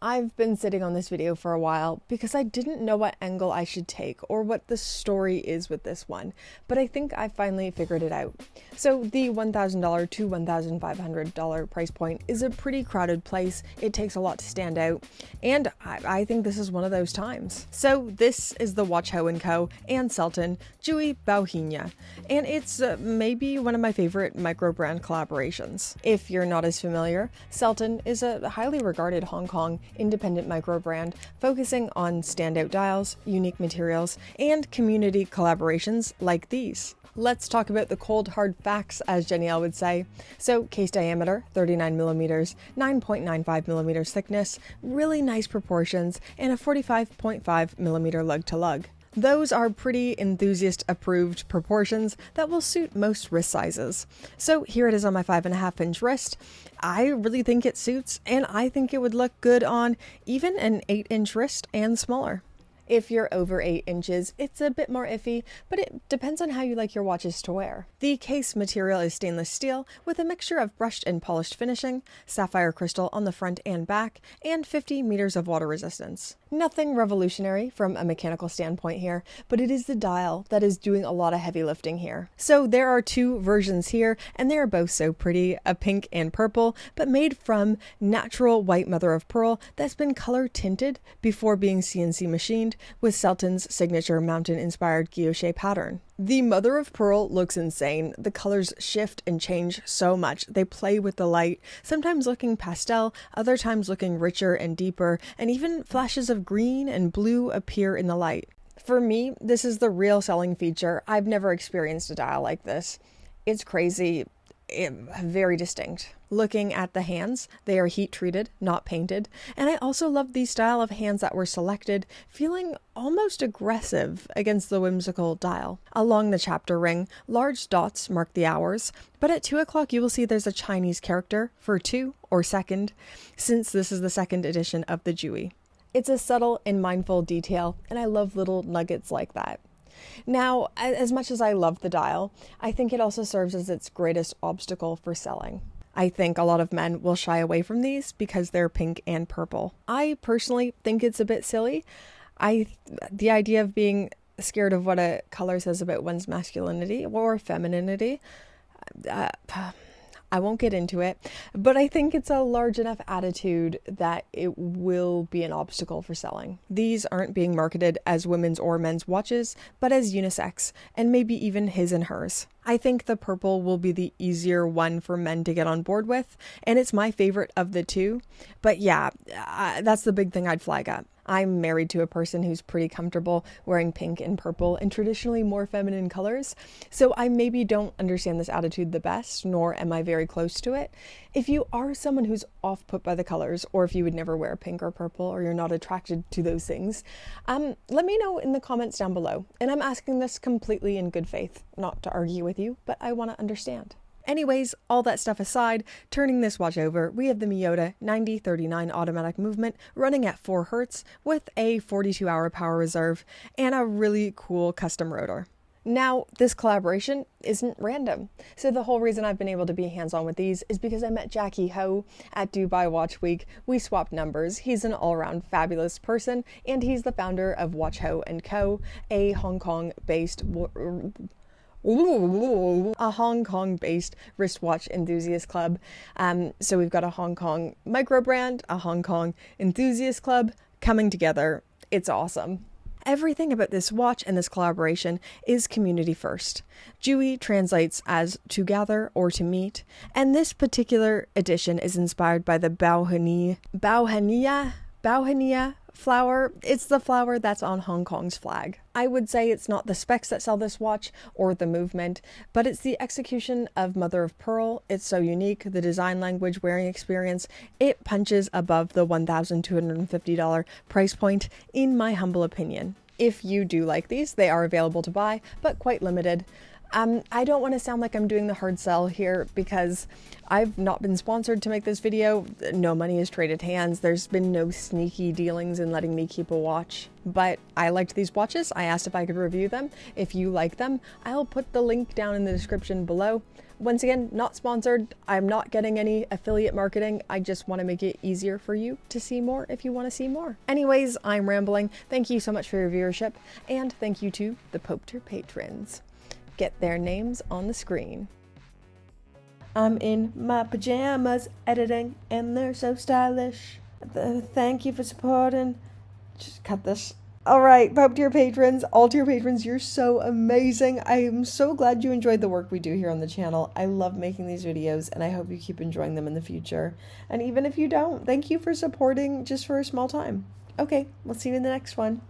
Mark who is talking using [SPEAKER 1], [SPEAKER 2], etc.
[SPEAKER 1] I've been sitting on this video for a while because I didn't know what angle I should take or what the story is with this one, but I think I finally figured it out. So the $1,000 to $1,500 price point is a pretty crowded place. It takes a lot to stand out, and I think this is one of those times. So this is the Watch Ho & Co. and Selten Jui Bauhinia, and it's maybe one of my favorite micro-brand collaborations. If you're not as familiar, Selten is a highly regarded Hong Kong independent micro brand focusing on standout dials, unique materials, and community collaborations like these. Let's talk about the cold hard facts, as Jenny L would say. So case diameter, 39mm, 9.95mm thickness, really nice proportions, and a 45.5mm lug to lug. Those are pretty enthusiast approved proportions that will suit most wrist sizes. So here it is on my 5.5-inch wrist. I really think it suits, and I think it would look good on even an 8-inch wrist and smaller. If you're over 8 inches, it's a bit more iffy, but it depends on how you like your watches to wear. The case material is stainless steel with a mixture of brushed and polished finishing, sapphire crystal on the front and back, and 50 meters of water resistance. Nothing revolutionary from a mechanical standpoint here, but it is the dial that is doing a lot of heavy lifting here. So there are two versions here, and they are both so pretty, a pink and purple, but made from natural white mother of pearl that's been color tinted before being CNC machined with Selten's signature mountain-inspired guilloche pattern. The mother of pearl looks insane. The colors shift and change so much. They play with the light, sometimes looking pastel, other times looking richer and deeper, and even flashes of green and blue appear in the light. For me, this is the real selling feature. I've never experienced a dial like this. It's crazy. Very distinct. Looking at the hands, they are heat treated, not painted, and I also love the style of hands that were selected, feeling almost aggressive against the whimsical dial. Along the chapter ring, large dots mark the hours, but at 2 o'clock you will see there's a Chinese character for 2 or second, since this is the second edition of the Jui. It's a subtle and mindful detail, and I love little nuggets like that. Now, as much as I love the dial, I think it also serves as its greatest obstacle for selling. I think a lot of men will shy away from these because they're pink and purple. I personally think it's a bit silly. The idea of being scared of what a color says about one's masculinity or femininity, I won't get into it, but I think it's a large enough attitude that it will be an obstacle for selling. These aren't being marketed as women's or men's watches, but as unisex, and maybe even his and hers. I think the purple will be the easier one for men to get on board with, and it's my favorite of the two. But yeah, that's the big thing I'd flag up. I'm married to a person who's pretty comfortable wearing pink and purple and traditionally more feminine colors, so I maybe don't understand this attitude the best, nor am I very close to it. If you are someone who's off put by the colors, or if you would never wear pink or purple, or you're not attracted to those things, let me know in the comments down below. And I'm asking this completely in good faith, not to argue with you, but I want to understand. Anyways, all that stuff aside, turning this watch over, we have the Miyota 9039 automatic movement running at 4 Hz with a 42-hour power reserve and a really cool custom rotor. Now, this collaboration isn't random. So the whole reason I've been able to be hands-on with these is because I met Jackie Ho at Dubai Watch Week. We swapped numbers. He's an all-around fabulous person, and he's the founder of Watch Ho & Co., a Hong Kong-based wristwatch enthusiast club. So we've got a Hong Kong micro brand, a Hong Kong enthusiast club coming together. It's awesome. Everything about this watch and this collaboration is community first. Jui translates as to gather or to meet, and this particular edition is inspired by the Bauhinia flower. It's the flower that's on Hong Kong's flag. I would say it's not the specs that sell this watch or the movement, but it's the execution of mother of pearl. It's so unique, the design language, wearing experience. It punches above the $1,250 price point, in my humble opinion. If you do like these, they are available to buy, but quite limited. I don't want to sound like I'm doing the hard sell here because I've not been sponsored to make this video. No money has traded hands. There's been no sneaky dealings in letting me keep a watch. But I liked these watches. I asked if I could review them. If you like them, I'll put the link down in the description below. Once again, not sponsored. I'm not getting any affiliate marketing. I just want to make it easier for you to see more if you want to see more. Anyways, I'm rambling. Thank you so much for your viewership, and thank you to the Popter patrons. Get their names on the screen. I'm in my pajamas editing, and they're so stylish. Thank you for supporting. Just cut this. All right, Pope tier patrons, all tier patrons, you're so amazing. I am so glad you enjoyed the work we do here on the channel. I love making these videos, and I hope you keep enjoying them in the future. And even if you don't, thank you for supporting just for a small time. Okay, we'll see you in the next one.